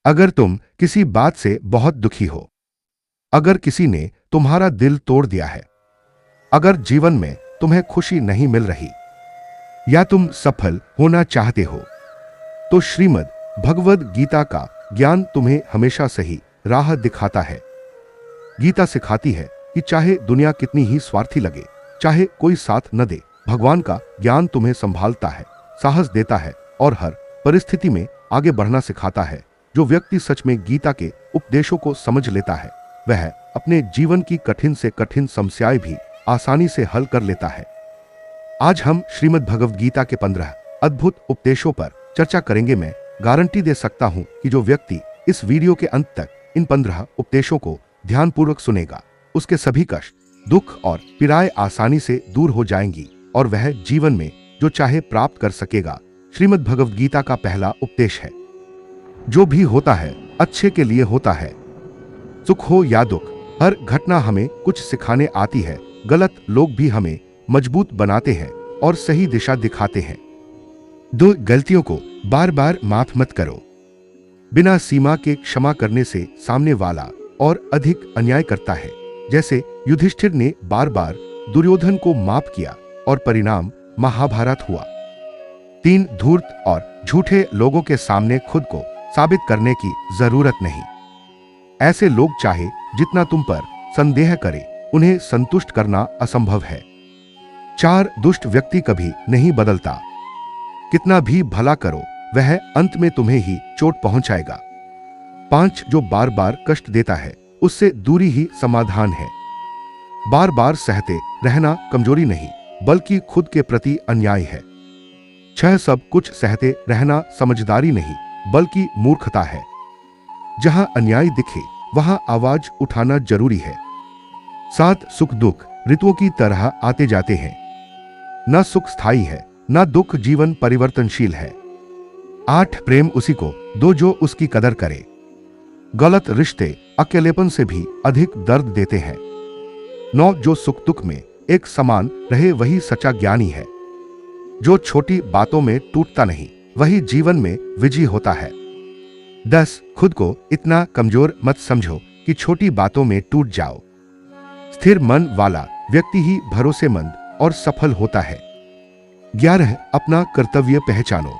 अगर तुम किसी बात से बहुत दुखी हो, अगर किसी ने तुम्हारा दिल तोड़ दिया है, अगर जीवन में तुम्हें खुशी नहीं मिल रही या तुम सफल होना चाहते हो, तो श्रीमद् भगवद गीता का ज्ञान तुम्हें हमेशा सही राह दिखाता है। गीता सिखाती है कि चाहे दुनिया कितनी ही स्वार्थी लगे, चाहे कोई साथ न दे, भगवान का ज्ञान तुम्हें संभालता है, साहस देता है और हर परिस्थिति में आगे बढ़ना सिखाता है। जो व्यक्ति सच में गीता के उपदेशों को समझ लेता है, वह अपने जीवन की कठिन से कठिन समस्याएं भी आसानी से हल कर लेता है। आज हम श्रीमद् भगवद गीता के 15 अद्भुत उपदेशों पर चर्चा करेंगे। मैं गारंटी दे सकता हूं कि जो व्यक्ति इस वीडियो के अंत तक इन 15 उपदेशों को ध्यानपूर्वक सुनेगा, उसके सभी कष्ट, दुख और पीड़ाएं आसानी से दूर हो जाएंगी और वह जीवन में जो चाहे प्राप्त कर सकेगा। श्रीमद् भगवद गीता का पहला उपदेश है, जो भी होता है अच्छे के लिए होता है। सुख हो या दुख, हर घटना हमें कुछ सिखाने आती है। गलत लोग भी हमें मजबूत बनाते हैं और सही दिशा दिखाते हैं। दो गलतियों को बार बार माफ मत करो। बिना सीमा के क्षमा करने से सामने वाला और अधिक अन्याय करता है। जैसे युधिष्ठिर ने बार बार दुर्योधन को माफ किया और परिणाम महाभारत हुआ। 3 धूर्त और झूठे लोगों के सामने खुद को साबित करने की जरूरत नहीं। ऐसे लोग चाहे जितना तुम पर संदेह करें, उन्हें संतुष्ट करना असंभव है। 4 दुष्ट व्यक्ति कभी नहीं बदलता। कितना भी भला करो, वह अंत में तुम्हें ही चोट पहुंचाएगा। 5 जो बार बार कष्ट देता है, उससे दूरी ही समाधान है। बार बार सहते रहना कमजोरी नहीं, बल्कि खुद के प्रति अन्याय है। 6 सब कुछ सहते रहना समझदारी नहीं, बल्कि मूर्खता है। जहां अन्याय दिखे, वहां आवाज उठाना जरूरी है। 7 सुख दुख ऋतुओं की तरह आते जाते हैं। न सुख स्थायी है, न दुख जीवन परिवर्तनशील है। 8 प्रेम उसी को दो जो उसकी कदर करे। गलत रिश्ते अकेलेपन से भी अधिक दर्द देते हैं। 9 जो सुख दुख में एक समान रहे, वही सच्चा ज्ञानी है। जो छोटी बातों में टूटता नहीं, वही जीवन में विजयी होता है। 10 खुद को इतना कमजोर मत समझो कि छोटी बातों में टूट जाओ। स्थिर मन वाला व्यक्ति ही भरोसेमंद और सफल होता है। 11 अपना कर्तव्य पहचानो।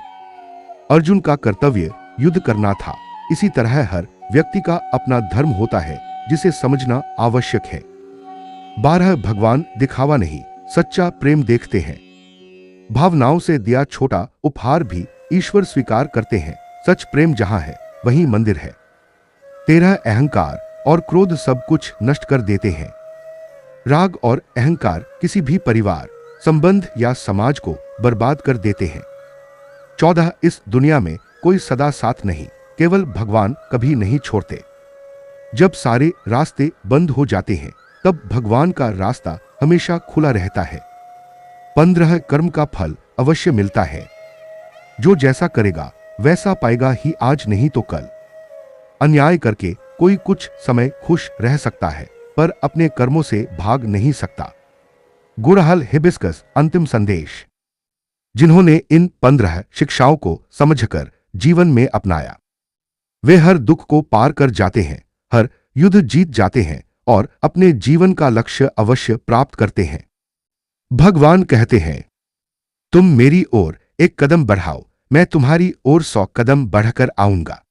अर्जुन का कर्तव्य युद्ध करना था। इसी तरह हर व्यक्ति का अपना धर्म होता है, जिसे समझना आवश्यक है। 12 भगवान दिखावा नहीं, सच्चा प्रेम देखते हैं। भावनाओं से दिया छोटा उपहार भी ईश्वर स्वीकार करते हैं। सच प्रेम जहां है, वहीं मंदिर है। 13 अहंकार और क्रोध सब कुछ नष्ट कर देते हैं। राग और अहंकार किसी भी परिवार, संबंध या समाज को बर्बाद कर देते हैं। 14 इस दुनिया में कोई सदा साथ नहीं, केवल भगवान कभी नहीं छोड़ते। जब सारे रास्ते बंद हो जाते हैं, तब भगवान का रास्ता हमेशा खुला रहता है। 15 कर्म का फल अवश्य मिलता है। जो जैसा करेगा वैसा पाएगा ही, आज नहीं तो कल। अन्याय करके कोई कुछ समय खुश रह सकता है, पर अपने कर्मों से भाग नहीं सकता। गुड़हल हिबिस्कस अंतिम संदेश। जिन्होंने इन 15 शिक्षाओं को समझकर जीवन में अपनाया, वे हर दुख को पार कर जाते हैं, हर युद्ध जीत जाते हैं और अपने जीवन का लक्ष्य अवश्य प्राप्त करते हैं। भगवान कहते हैं, तुम मेरी ओर एक कदम बढ़ाओ, मैं तुम्हारी ओर 100 कदम बढ़कर आऊंगा।